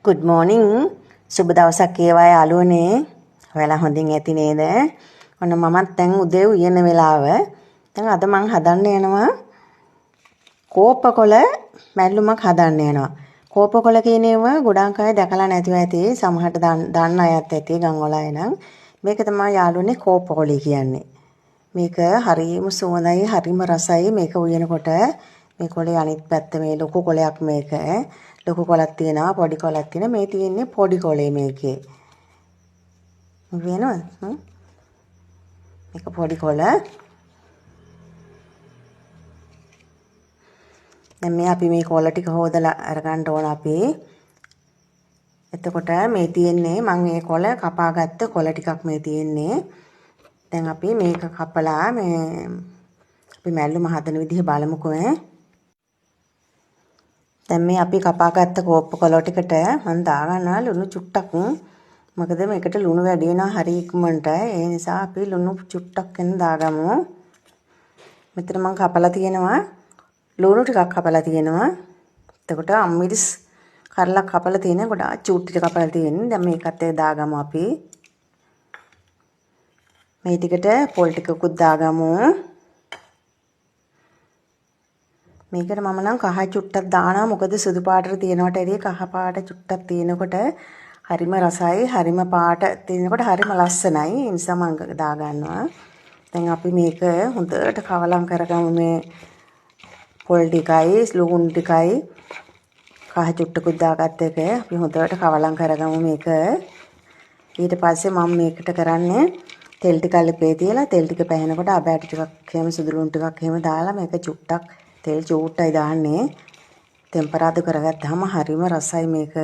good morning සුබ දවසක් වේවා යාළුවනේ. ඔයාලා හොඳින් ඇති නේද? ඔන්න මමත් දැන් උදේ උයන වෙලාව. දැන් අද මං හදන්න යනවා කෝපකොළ මැල්ලුමක් හදන්න යනවා. කෝපකොළ කියන ඒවා ගොඩාක් අය දැකලා නැතුව ඇති. සමහරට දන්න අයත් ඇති ගම් වල අය නම්. මේක තමයි යාළුවනේ කෝපකොළේ කියන්නේ. මේක හරිම සුවඳයි හරිම රසයි. මේක උයනකොට මේ කොළේ අනිත් පැත්ත මේ ලොකු කොළයක් මේක. ලොකු කොළක් තියෙනවා පොඩි කොළක් තියෙනවා. මේ තියෙන්නේ පොඩි කොළේ මේකේ. වෙනවද? මේක පොඩි කොළ. දැන් මේ අපි මේ කොළ ටික හොදලා අරගන්න ඕන අපි. එතකොට මේ තියෙන්නේ මම මේ කොළ කපාගත්ත කොළ ටිකක් මේ තියෙන්නේ. දැන් අපි මේක කපලා මේ අපි මැල්ලුම හදන විදිහ බලමුකෝ. දැන් මේ අපි කපාගත්ත කෝප්පකොළ ටිකට මම දාගන්නවා ලුණු චුට්ටක්. මොකද මේකට ලුණු වැඩි වෙනවා හරි ඉක්මනට. ඒ නිසා අපි ලුණු චුට්ටක් වෙන දාගමු. මෙතන මම කපලා තියෙනවා ලුණු ටිකක් කපලා තියෙනවා. එතකොට අම්මිරිස් කරලා කපලා තියෙන ගොඩාක් චූටි ටික කපලා තියෙන්නේ. දැන් මේකත් දාගමු අපි. මේ ටිකට පොල් ටිකකුත් දාගමු. මේකට මම නම් කහ චුට්ටක් දානවා. මොකද සුදු පාටට තියෙනවට එදී කහ පාට චුට්ටක් තියෙනකොට හරිම රසයි හරිම පාට තියෙනකොට හරිම ලස්සනයි. ඒ නිසා මම දා ගන්නවා. දැන් අපි මේක හොඳට කවලම් කරගමු. මේ පොල් ටිකයි ලුණු ටිකයි කහ චුට්ටකුත් දාගත්ත එක අපි හොඳට කවලම් කරගමු මේක. ඊට පස්සේ මම මේකට කරන්නේ තෙල් ටික අලපේ තියලා තෙල් ටික පැහෙනකොට අබෑට ටිකක් එහෙම සුදු ලුණු ටිකක් එහෙම දාලා මේක චුට්ටක් තෙල් චූට්ටයි දාන්නේ. ටෙම්පරාදු කරගත්තාම හරිම රසයි මේක.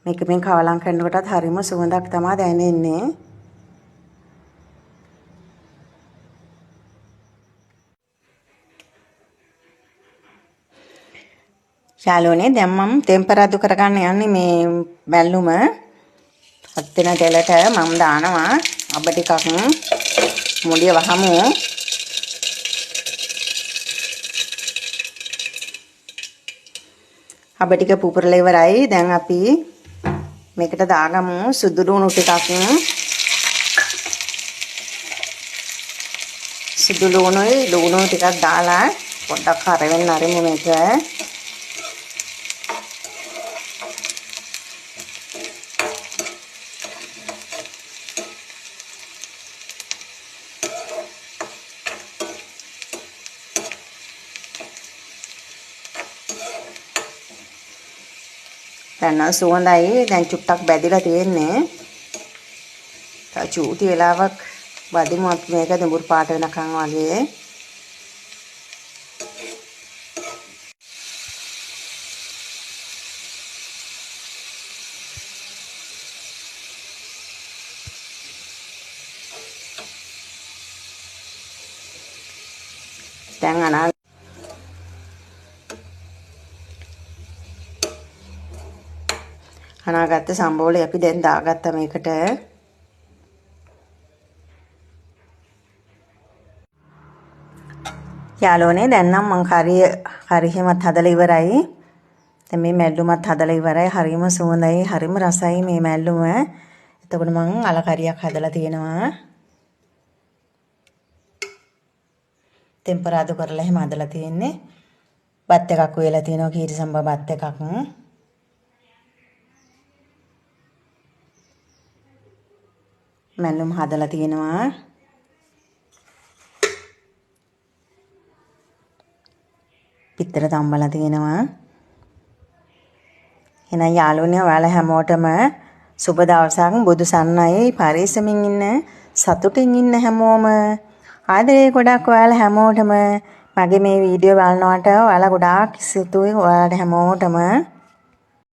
මේක මේ කවලම් කරනකොටත් හරිම සුවඳක් තමයි දැනෙන්නේ. යාළුවනේ දැන් මම ටෙම්පරාදු කරගන්න යන්නේ මේ මැල්ලුම. හත් වෙන තෙලට මම දානවා අබ ටිකක් මුලිය වහමු. අබ ටික පුපුරලා ඉවරයි. දැන් අපි මේකට දාගමු සුදු ලුණු ටිකක්. සුදු ලුණු ටිකක් දාලා පොඩ්ඩක් හරවෙන්න අරිමු මේක. දැන් සුවඳයි දැන් චුට්ටක් බැදිලා තියෙන්නේ. තව චූටි වෙලාවක් වදිමු අපි මේක දුඹුරු පාට වෙනකන් වගේ. දැන් අනාගත සම්බෝලේ අපි දැන් දාගත්තා මේකට. යාළුවනේ දැන් නම් මං කරිහෙමත් හදලා ඉවරයි. දැන් මේ මැල්ලුමත් හදලා ඉවරයි. හරිම සුවඳයි හරිම රසයි මේ මැල්ලුම. එතකොට මං අල කරියක් හදලා තියෙනවා. ටෙම්පරාදු කරලා එහෙම හදලා තියෙන්නේ. බත් එකක් උයලා තියෙනවා කීරිසම්බා බත් එකක්. මැල්ලුම් හදලා තියෙනවා. පිටර තම්බලා තියෙනවා. එහෙනම් යාළුවනේ ඔයාලා හැමෝටම සුබ දවසක්. බුදු සන්නයි පරිස්සමින් ඉන්න සතුටින් ඉන්න හැමෝම. ආදරේ ගොඩක් ඔයාලා හැමෝටම. මගේ මේ වීඩියෝ බලනකොට ඔයාලා ගොඩාක් ස්තුතියි ඔයාලට හැමෝටම.